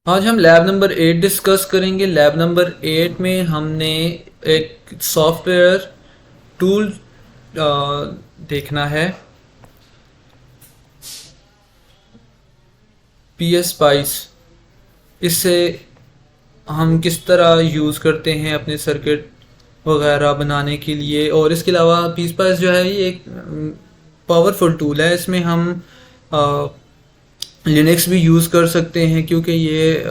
आज हम lab number 8 discuss करेंगे। लैब नंबर 8 में हमने एक सॉफ्टवेयर टूल देखना है, पी एस स्पाइस। इससे हम किस तरह यूज़ करते हैं अपने सर्किट वगैरह बनाने के लिए। और इसके अलावा पी स्पाइस जो है ये एक पावरफुल टूल है। इसमें हम लिनक्स भी यूज़ कर सकते हैं क्योंकि ये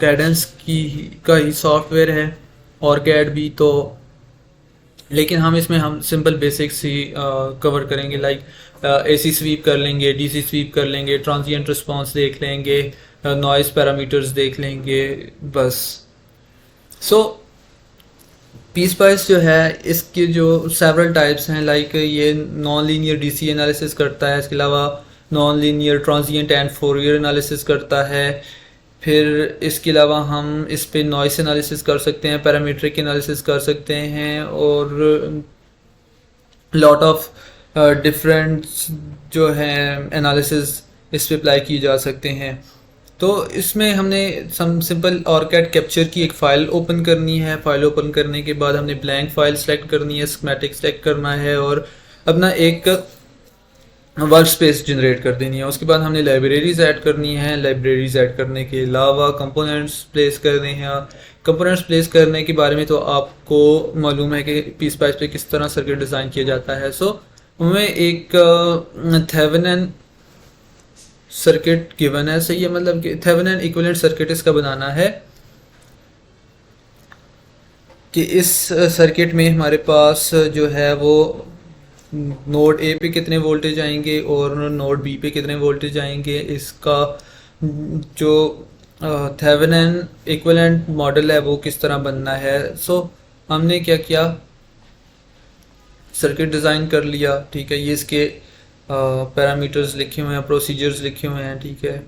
कैडेंस की का ही सॉफ्टवेयर है, और कैड भी। तो लेकिन हम इसमें हम सिंपल बेसिक्स ही कवर करेंगे, लाइक एसी स्वीप कर लेंगे, डीसी स्वीप कर लेंगे, ट्रांजिएंट रिस्पांस देख लेंगे, नॉइज़ पैरामीटर्स देख लेंगे, बस। सो पी स्पाइस जो है इसके जो सेवरल टाइप्स हैं, लाइक ये नॉन लीनियर डीसी एनालिसिस करता है, इसके अलावा non linear transient and Fourier analysis करता है। फिर इसके अलावा हम इस पे नॉइस एनालिसिस कर सकते हैं, पैरामीट्रिक एनालिसिस कर सकते हैं, और लॉट ऑफ डिफरेंट जो है एनालिसिस इस पे अप्लाई किए जा सकते हैं। तो इसमें हमने सम सिंपल ऑरकैड कैप्चर की एक फ़ाइल ओपन करनी है। फ़ाइल ओपन करने के बाद हमने ब्लैंक फ़ाइल सेलेक्ट करनी है, स्कीमेटिक सेलेक्ट करना है, और अपना एक वर्क स्पेस जनरेट कर देनी है। उसके बाद हमने लाइब्रेरीज ऐड करनी है। लाइब्रेरीज ऐड करने के अलावा कंपोनेंट्स प्लेस करने हैं। कंपोनेंट्स प्लेस करने के बारे में तो आपको मालूम है कि पी स्पाइस पे किस तरह सर्किट डिज़ाइन किया जाता है। सो हमें एक थेवेनिन सर्किट गिवन है, सही है, मतलब कि थेवेनिन इक्विवेलेंट सर्किट इसका बनाना है कि इस सर्किट में हमारे पास जो है वो नोड ए पे कितने वोल्टेज आएंगे और नोड बी पे कितने वोल्टेज आएंगे। इसका जो थेवेनिन इक्विवेलेंट मॉडल है वो किस तरह बनना है। सो हमने क्या किया, सर्किट डिज़ाइन कर लिया, ठीक है। ये इसके पैरामीटर्स लिखे हुए हैं, प्रोसीजर्स लिखे हुए हैं, ठीक है।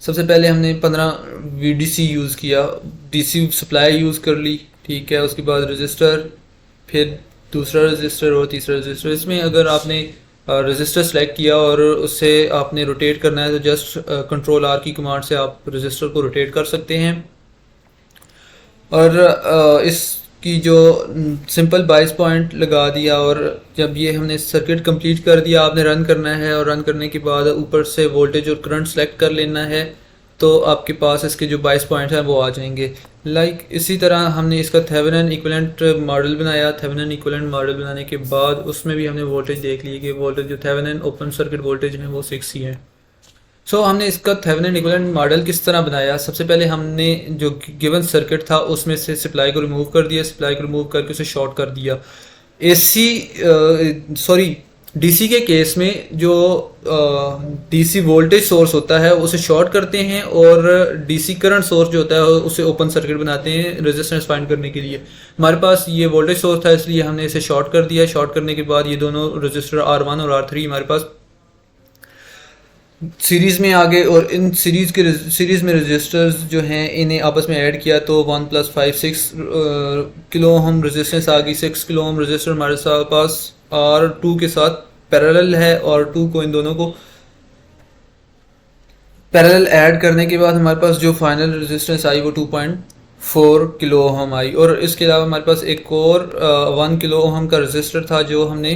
सबसे पहले हमने 15 वीडीसी यूज़ किया, डीसी सप्लाई यूज़ कर ली, ठीक है। उसके बाद रजिस्टर, फिर दूसरा रजिस्टर और तीसरा रजिस्टर। इसमें अगर आपने रजिस्टर सेलेक्ट किया और उससे आपने रोटेट करना है तो जस्ट कंट्रोल आर की कमांड से आप रजिस्टर को रोटेट कर सकते हैं। और इसकी जो सिंपल 22 पॉइंट लगा दिया, और जब ये हमने सर्किट कंप्लीट कर दिया, आपने रन करना है, और रन करने के बाद ऊपर से वोल्टेज और करंट सेलेक्ट कर लेना है, तो आपके पास इसके जो 22 पॉइंट हैं वो आ जाएंगे। लाइक इसी तरह हमने इसका थेवेनिन इक्विवेलेंट मॉडल बनाया। थेवेनिन इक्विवेलेंट मॉडल बनाने के बाद उसमें भी हमने वोल्टेज देख लिए कि वोल्टेज जो थेवेनिन ओपन सर्किट वोल्टेज है वो 6 ही है। सो हमने इसका थेवेनिन इक्विवेलेंट मॉडल किस तरह बनाया। सबसे पहले हमने जो गिवन सर्किट था उसमें से सप्लाई को रिमूव कर दिया, सप्लाई को रिमूव करके उसे शॉर्ट कर दिया। एसी सॉरी डीसी के केस में जो डीसी वोल्टेज सोर्स होता है उसे शॉर्ट करते हैं, और डीसी करंट सोर्स जो होता है उसे ओपन सर्किट बनाते हैं रेजिस्टेंस फाइंड करने के लिए। हमारे पास ये वोल्टेज सोर्स था इसलिए हमने इसे शॉर्ट कर दिया। शॉर्ट करने के बाद ये दोनों रजिस्टर R1 और R3 हमारे पास सीरीज़ में आ गए, और इन सीरीज़ में रजिस्टर्स जो हैं इन्हें आपस में ऐड किया तो 1 + 5 6 किलो ओम रजिस्टेंस आ गई। 6 किलो ओम रजिस्टर हमारे पास R2 के साथ पैरेलल है, और 2 को इन दोनों को पैरेलल ऐड करने के बाद हमारे पास जो फाइनल रेजिस्टेंस आई वो 2.4 किलो ओम आई। और इसके अलावा हमारे पास एक और 1 किलो ओम का रजिस्टर था जो हमने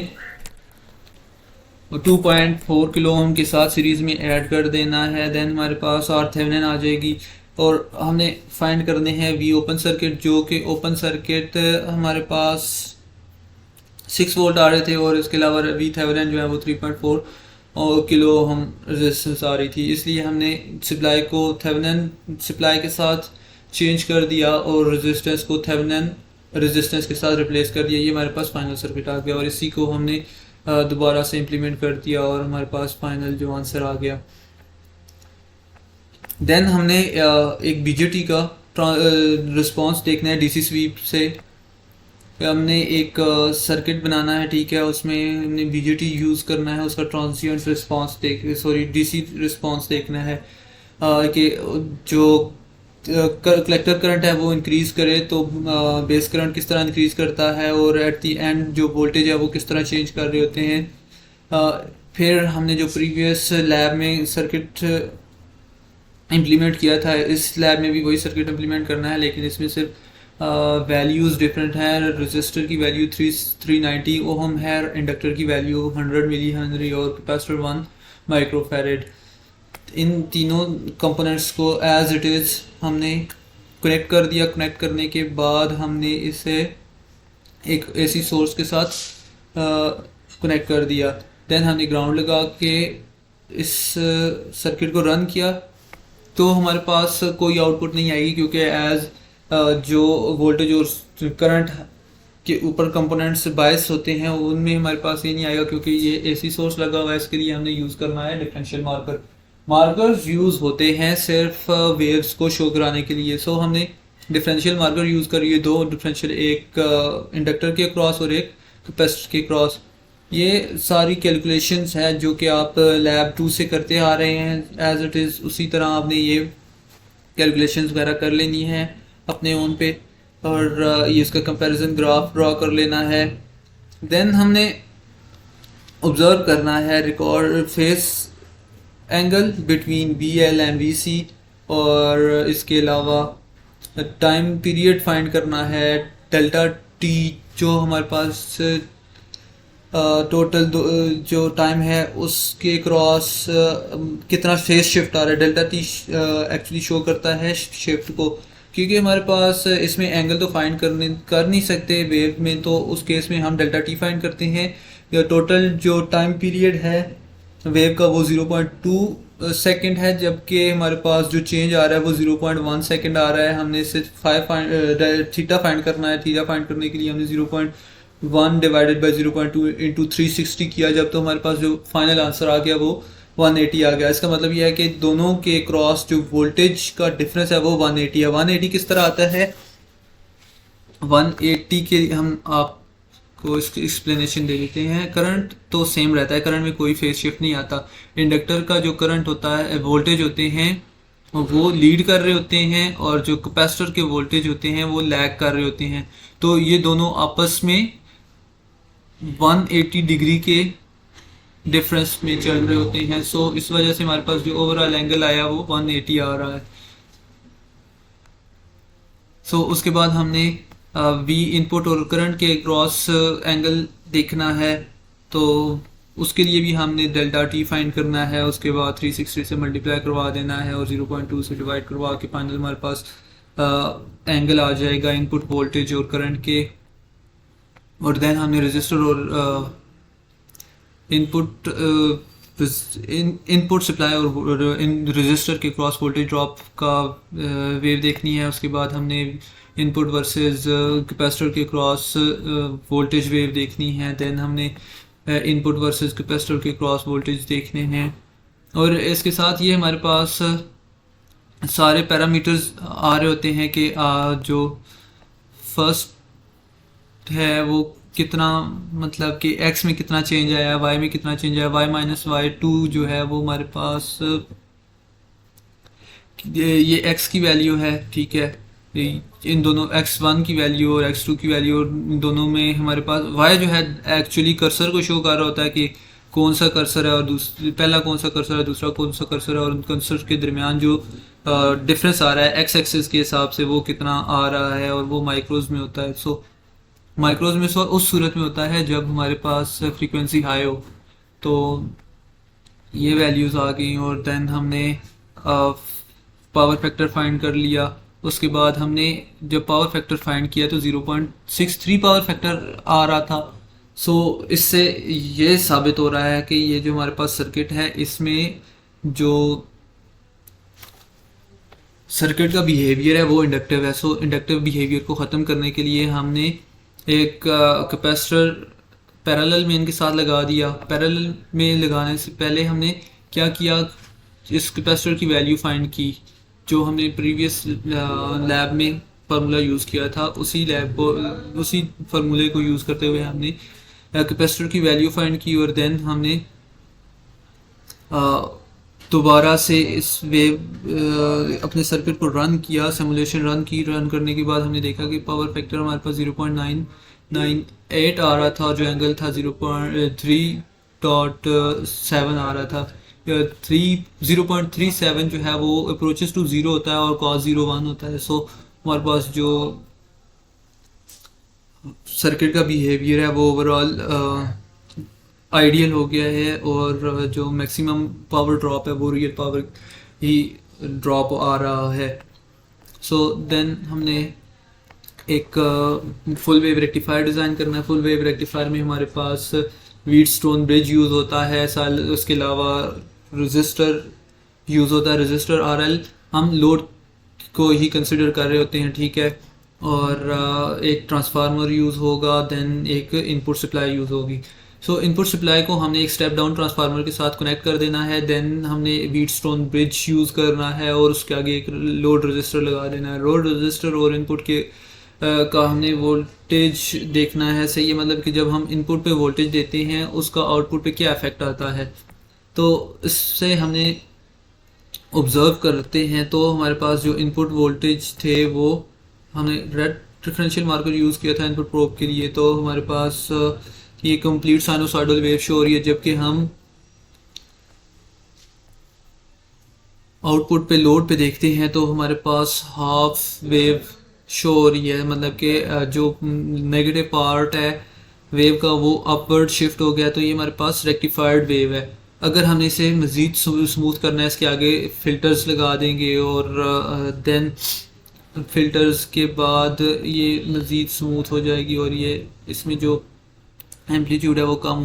2.4 किलो ओम के साथ सीरीज़ में ऐड कर देना है। देन हमारे पास आर थेवेनिन आ जाएगी, और हमने फाइंड करने हैं वी ओपन सर्किट, जो कि ओपन सर्किट हमारे पास 6 वोल्ट आ रहे थे, और इसके अलावा वी थेवेनिन जो है वो 3.4 और किलो हम रेजिस्टेंस आ रही थी। इसलिए हमने सप्लाई को थेवेनिन सप्लाई के साथ चेंज कर दिया और रेजिस्टेंस को थेवेनिन रेजिस्टेंस के साथ रिप्लेस कर दिया। ये हमारे पास फाइनल सर्किट आ गया, और इसी को हमने दोबारा से इम्प्लीमेंट कर दिया, और हमारे पास फाइनल जो आंसर आ गया। देन हमने एक बीजेटी का रिस्पांस देखना है डीसी स्वीप से। हमने एक सर्किट बनाना है, ठीक है। उसमें हमने बीजेटी यूज़ करना है, उसका ट्रांजिएंट रिस्पांस डीसी रिस्पांस देखना है कि जो कलेक्टर करंट है वो इंक्रीज करे तो बेस करंट किस तरह इंक्रीज करता है, और एट दी एंड जो वोल्टेज है वो किस तरह चेंज कर रहे होते हैं। फिर हमने जो प्रीवियस लैब में सर्किट इम्प्लीमेंट किया था, इस लैब में भी वही सर्किट इम्प्लीमेंट करना है, लेकिन इसमें सिर्फ वैल्यूज़ डिफरेंट हैं। रजिस्टर की वैल्यू 390 ओहम है, इंडक्टर की वैल्यू 100 मिली हेनरी और कैपेसिटर 1 माइक्रोफैरेड। इन तीनों कंपोनेंट्स को एज इट इज़ हमने कनेक्ट कर दिया। कनेक्ट करने के बाद हमने इसे एक एसी सोर्स के साथ कनेक्ट कर दिया। देन हमने ग्राउंड लगा के इस सर्किट को रन किया, तो हमारे पास कोई आउटपुट नहीं आएगी, क्योंकि एज जो वोल्टेज और करंट के ऊपर कंपोनेंट्स बायस होते हैं उनमें हमारे पास ये नहीं आएगा, क्योंकि ये एसी सोर्स लगा हुआ है। इसके लिए हमने यूज़ करना है डिफरेंशियल मार्कर। मार्कर्स यूज़ होते हैं सिर्फ वेव्स को शो कराने के लिए। सो हमने डिफरेंशियल मार्कर यूज़ करिए, दो डिफरेंशियल, एक इंडक्टर के क्रॉस और एक कैपेसिटर के क्रॉस। ये सारी कैलकुलेशंस हैं जो कि आप लैब 2 से करते आ रहे हैं एज इट इज़, उसी तरह आपने ये कैलकुलेशंस वगैरह कर लेनी है अपने ओन पे, और ये इसका कंपैरिजन ग्राफ ड्रॉ कर लेना है। देन हमने ऑब्जर्व करना है record face angle between BL and BC, और इसके अलावा टाइम पीरियड फाइंड करना है, डेल्टा T जो हमारे पास टोटल जो टाइम है उसके क्रॉस कितना फेस शिफ्ट आ रहा है। डेल्टा T एक्चुअली शो करता है शिफ्ट को, क्योंकि हमारे पास इसमें एंगल तो फाइंड कर नहीं सकते वेव में, तो उस केस में हम डेल्टा T फाइंड करते हैं। टोटल जो टाइम पीरियड है वेव का वो 0.2 सेकेंड है, जबकि हमारे पास जो चेंज आ रहा है वो 0.1 सेकेंड आ रहा है। हमने इसे थीटा फाइंड करना है। थीटा फाइंड करने के लिए हमने 0.1 डिवाइडेड बाई 0.2 इंटू 360 किया, जब तो हमारे पास जो फाइनल आंसर आ गया वो 180 आ गया। इसका मतलब यह है कि दोनों के क्रॉस जो वोल्टेज का डिफरेंस है वो 180 है। 180 किस तरह आता है, 180 के हम आपको इसकी एक्सप्लेनेशन दे देते हैं। करंट तो सेम रहता है, करंट में कोई फेज शिफ्ट नहीं आता। इंडक्टर का जो करंट होता है, वोल्टेज होते हैं वो लीड कर रहे होते हैं, और जो कैपेसिटर के वोल्टेज होते हैं वो लैग कर रहे होते हैं। तो ये दोनों आपस में 180 डिग्री के डिफरेंस में चल रहे होते हैं। सो इस वजह से हमारे पास जो ओवरऑल एंगल आया वो 180 आ रहा है। सो उसके बाद हमने V इनपुट और करंट के क्रॉस एंगल देखना है, तो उसके लिए भी हमने डेल्टा T फाइंड करना है। उसके बाद 360 से मल्टीप्लाई करवा देना है और 0.2 से डिवाइड करवा के फाइनल हमारे पास एंगल आ जाएगा इनपुट वोल्टेज और करंट के। और देन हमने रजिस्टर और इनपुट सप्लाई और रजिस्टर के क्रॉस वोल्टेज ड्रॉप का वेव देखनी है। उसके बाद हमने इनपुट वर्सेस कैपेसिटर के क्रॉस वोल्टेज वेव देखनी है। देन हमने इनपुट वर्सेस कैपेसिटर के क्रॉस वोल्टेज देखने हैं, और इसके साथ ये हमारे पास सारे पैरामीटर्स आ रहे होते हैं कि जो फर्स्ट है वो कितना, मतलब कि x में कितना चेंज आया, y में कितना चेंज आया, y माइनस y2 जो है वो हमारे पास ये x की वैल्यू है, ठीक है। इन दोनों x1 की वैल्यू और x2 की वैल्यू, और इन दोनों में हमारे पास y जो है एक्चुअली कर्सर को शो कर रहा होता है कि कौन सा कर्सर है, और पहला कौन सा कर्सर है, दूसरा कौन सा कर्सर है, और उन कर्सर के दरमियान जो डिफरेंस आ रहा है x एक्सिस के हिसाब से वो कितना आ रहा है, और वो माइक्रोज में होता है। सो माइक्रोज में उस सूरत में होता है जब हमारे पास फ्रीक्वेंसी हाई हो। तो ये वैल्यूज़ आ गई, और देन हमने पावर फैक्टर फाइंड कर लिया। उसके बाद हमने जब पावर फैक्टर फाइंड किया तो 0.63 पावर फैक्टर आ रहा था। सो इससे ये साबित हो रहा है कि ये जो हमारे पास सर्किट है इसमें जो सर्किट का बिहेवियर है वो इंडक्टिव है। सो इंडक्टिव बिहेवियर को ख़त्म करने के लिए हमने एक कैपेसिटर पैरेलल में इनके साथ लगा दिया। पैरेलल में लगाने से पहले हमने क्या किया, इस कैपेसिटर की वैल्यू फाइंड की जो हमने प्रीवियस लैब में फार्मूला यूज़ किया था। उसी फार्मूले को यूज़ करते हुए हमने कैपेसिटर की वैल्यू फाइंड की, और देन हमने दोबारा से इस वेव अपने सर्किट को रन किया, सिमुलेशन रन करने के बाद हमने देखा कि पावर फैक्टर हमारे पास 0.998 आ रहा था, जो एंगल था 0.3.7 आ रहा था। 0.37 जो है वो अप्रोचेस टू ज़ीरो होता है और cos 0 1 होता है। सो हमारे पास जो सर्किट का बिहेवियर है वो ओवरऑल आइडियल हो गया है, और जो मैक्सिमम पावर ड्रॉप है वो रियल पावर ही ड्रॉप आ रहा है। सो देन हमने एक फुल वेव रेक्टिफायर डिज़ाइन करना है। फुल वेव रेक्टिफायर में हमारे पास व्हीटस्टोन ब्रिज यूज़ होता है, साल उसके अलावा रजिस्टर यूज़ होता है, रजिस्टर आरएल हम लोड को ही कंसिडर कर रहे होते हैं, ठीक है। और एक ट्रांसफार्मर यूज़ होगा, देन एक इनपुट सप्लाई यूज़ होगी। सो इनपुट सप्लाई को हमने एक स्टेप डाउन ट्रांसफार्मर के साथ कनेक्ट कर देना है, देन हमने व्हीटस्टोन ब्रिज यूज़ करना है और उसके आगे एक लोड रजिस्टर लगा देना है। लोड रजिस्टर और इनपुट के का हमने वोल्टेज देखना है, सही है, मतलब कि जब हम इनपुट पे वोल्टेज देते हैं उसका आउटपुट पे क्या इफेक्ट आता है। तो इससे हमने ऑब्जर्व करते हैं, तो हमारे पास जो इनपुट वोल्टेज थे वो हमने रेड डिफरेंशियल मार्कर यूज़ किया था इनपुट प्रोब के लिए। तो हमारे पास ये कंप्लीट साइनोसॉइडल वेव शो हो रही है, जबकि हम आउटपुट पे लोड पे देखते हैं तो हमारे पास हाफ वेव शो हो रही है, मतलब कि जो नेगेटिव पार्ट है वेव का वो अपवर्ड शिफ्ट हो गया। तो ये हमारे पास रेक्टिफाइड वेव है। अगर हमने इसे मज़ीद स्मूथ करना है, इसके आगे फ़िल्टर्स लगा देंगे और देन फ़िल्टर्स के बाद ये मज़ीद स्मूथ हो जाएगी और ये इसमें जो एम्पलीट्यूड है वो कम हो